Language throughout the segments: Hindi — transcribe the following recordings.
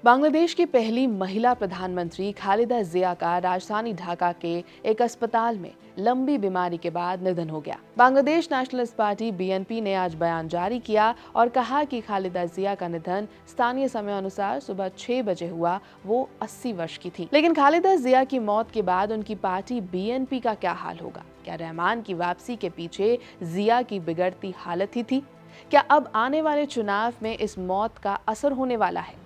बांग्लादेश की पहली महिला प्रधानमंत्री खालिदा जिया का राजधानी ढाका के एक अस्पताल में लंबी बीमारी के बाद निधन हो गया। बांग्लादेश नेशनलिस्ट पार्टी बीएनपी ने आज बयान जारी किया और कहा कि खालिदा जिया का निधन स्थानीय समय अनुसार सुबह 6 बजे हुआ। वो 80 वर्ष की थी। लेकिन खालिदा जिया की मौत के बाद उनकी पार्टी बीएनपी का क्या हाल होगा? क्या रहमान की वापसी के पीछे जिया की बिगड़ती हालत ही थी? क्या अब आने वाले चुनाव में इस मौत का असर होने वाला है?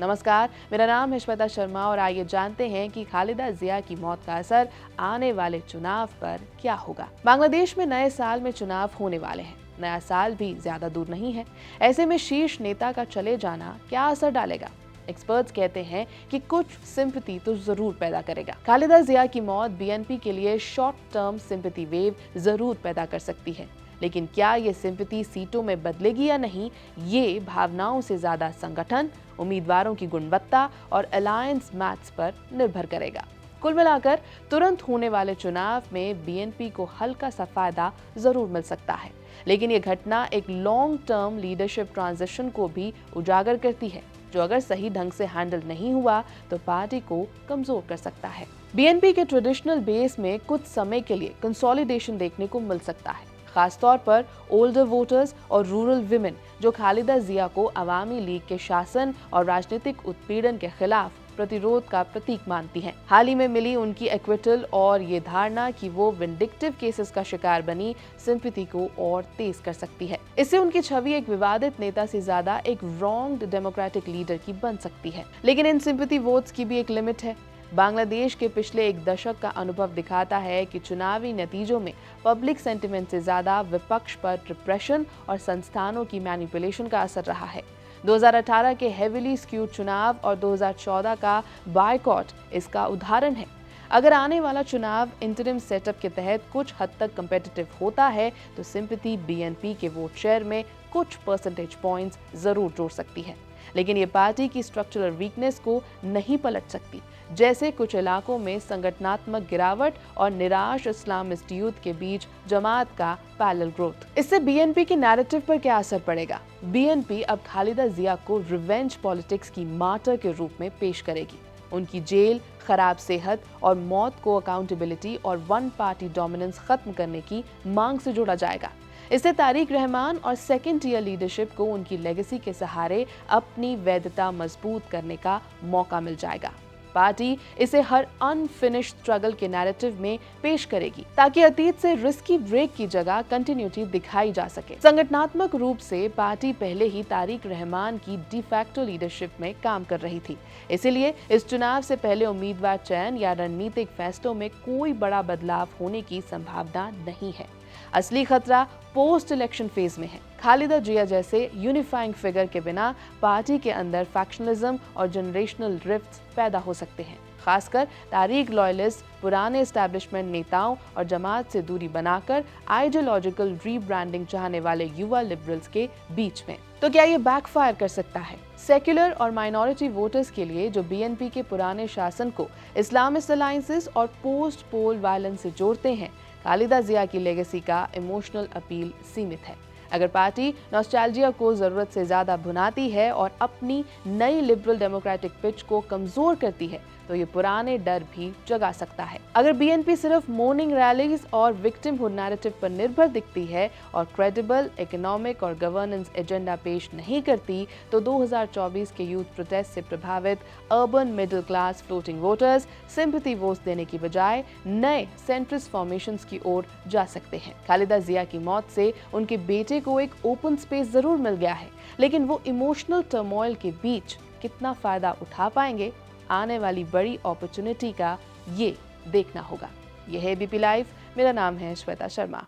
नमस्कार, मेरा नाम है श्वेता शर्मा और आइए जानते हैं कि खालिदा जिया की मौत का असर आने वाले चुनाव पर क्या होगा। बांग्लादेश में नए साल में चुनाव होने वाले हैं। नया साल भी ज्यादा दूर नहीं है। ऐसे में शीर्ष नेता का चले जाना क्या असर डालेगा? एक्सपर्ट्स कहते हैं कि कुछ सिंपैथी तो जरूर पैदा करेगा। खालिदा जिया की मौत बीएनपी के लिए शॉर्ट टर्म सिंपैथी वेव जरूर पैदा कर सकती है, लेकिन क्या ये सिंपैथी सीटों में बदलेगी या नहीं, ये भावनाओं से ज्यादा संगठन, उम्मीदवारों की गुणवत्ता और अलायंस मैथ्स पर निर्भर करेगा। कुल मिलाकर तुरंत होने वाले चुनाव में बीएनपी को हल्का सा फायदा जरूर मिल सकता है, लेकिन ये घटना एक लॉन्ग टर्म लीडरशिप ट्रांजिशन को भी उजागर करती है, जो अगर सही ढंग से हैंडल नहीं हुआ तो पार्टी को कमजोर कर सकता है। बीएनपी के ट्रेडिशनल बेस में कुछ समय के लिए कंसोलिडेशन देखने को मिल सकता है, खासतौर पर ओल्डर वोटर्स और रूरल विमेन, जो खालिदा जिया को अवामी लीग के शासन और राजनीतिक उत्पीड़न के खिलाफ प्रतिरोध का प्रतीक मानती हैं। हाल ही में मिली उनकी एक्विटल और ये धारणा कि वो विंडिक्टिव केसेस का शिकार बनी सिंपैथी को और तेज कर सकती है। इससे उनकी छवि एक विवादित नेता से ज्यादा एक रॉन्ग डेमोक्रेटिक लीडर की बन सकती है। लेकिन इन सिंपैथी वोट्स की भी एक लिमिट है। बांग्लादेश के पिछले एक दशक का अनुभव दिखाता है कि चुनावी नतीजों में पब्लिक सेंटिमेंट से ज्यादा विपक्ष पर रिप्रेशन और संस्थानों की मैनिपुलेशन का असर रहा है। 2018 के हेविली स्क्यूड चुनाव और 2014 का बायकॉट इसका उदाहरण है। अगर आने वाला चुनाव इंटरिम सेटअप के तहत कुछ हद तक कंपेटिटिव होता है तो सिंपैथी बीएनपी के वोट शेयर में कुछ परसेंटेज पॉइंट्स जरूर जोड़ सकती है, लेकिन ये पार्टी की स्ट्रक्चरल वीकनेस को नहीं पलट सकती, जैसे कुछ इलाकों में संगठनात्मक गिरावट और निराश इस्लामिस्ट यूथ के बीच जमात का पैरेलल ग्रोथ। इससे बीएनपी के नैरेटिव पर क्या असर पड़ेगा? बीएनपी अब खालिदा जिया को रिवेंज पॉलिटिक्स की मार्टर के रूप में पेश करेगी। उनकी जेल, खराब सेहत और मौत को अकाउंटेबिलिटी और वन पार्टी डोमिनेंस खत्म करने की मांग से जोड़ा जाएगा। इससे तारिक रहमान और सेकेंड टियर लीडरशिप को उनकी लेगेसी के सहारे अपनी वैधता मजबूत करने का मौका मिल जाएगा। पार्टी इसे हर अनफिनिश्ड स्ट्रगल के नैरेटिव में पेश करेगी, ताकि अतीत से रिस्की ब्रेक की जगह कंटिन्यूटी दिखाई जा सके। संगठनात्मक रूप से पार्टी पहले ही तारिक रहमान की डिफैक्टो लीडरशिप में काम कर रही थी, इसलिए इस चुनाव से पहले उम्मीदवार चयन या रणनीतिक फैसलों में कोई बड़ा बदलाव होने की संभावना नहीं है। असली खतरा पोस्ट इलेक्शन फेज में है। खालिदा जिया जैसे यूनिफाइंग फिगर के बिना पार्टी के अंदर फैक्शनलिज्म और जनरेशनल रिफ्ट्स पैदा हो सकते हैं, खासकर तारीख लॉयलिस्ट, पुराने एस्टैब्लिशमेंट नेताओं और जमात से दूरी बनाकर आइडियोलॉजिकल रीब्रांडिंग चाहने वाले युवा लिबरल्स के बीच में। तो क्या ये बैकफायर कर सकता है? सेक्युलर और माइनॉरिटी वोटर्स के लिए जो बीएनपी के पुराने शासन को इस्लामिस्ट अलायंसेस और पोस्ट पोल वायलेंस से जोड़ते हैं, खालिदा जिया की लेगेसी का इमोशनल अपील सीमित है। अगर पार्टी नॉस्टैल्जिया को जरूरत से ज्यादा भुनाती है और अपनी नई लिबरल डेमोक्रेटिक पिच को कमजोर करती है तो ये पुराने डर भी जगा सकता है। अगर बीएनपी सिर्फ मॉर्निंग रैलीज और विक्टिमहुड नैरेटिव पर निर्भर दिखती है और क्रेडिबल इकोनॉमिक और गवर्नेंस एजेंडा पेश नहीं करती तो 2024 के यूथ प्रोटेस्ट से प्रभावित urban middle class floating voters sympathy votes देने की बजाय नए सेंट्रिस्ट फॉर्मेशंस की ओर जा सकते हैं। खालिदा जिया की मौत से उनके बेटे को एक ओपन स्पेस जरूर मिल गया है, लेकिन वो इमोशनल टर्मोइल के बीच कितना फायदा उठा पाएंगे, आने वाली बड़ी अपॉर्चुनिटी का ये देखना होगा। यह है एबीपी लाइव। मेरा नाम है श्वेता शर्मा।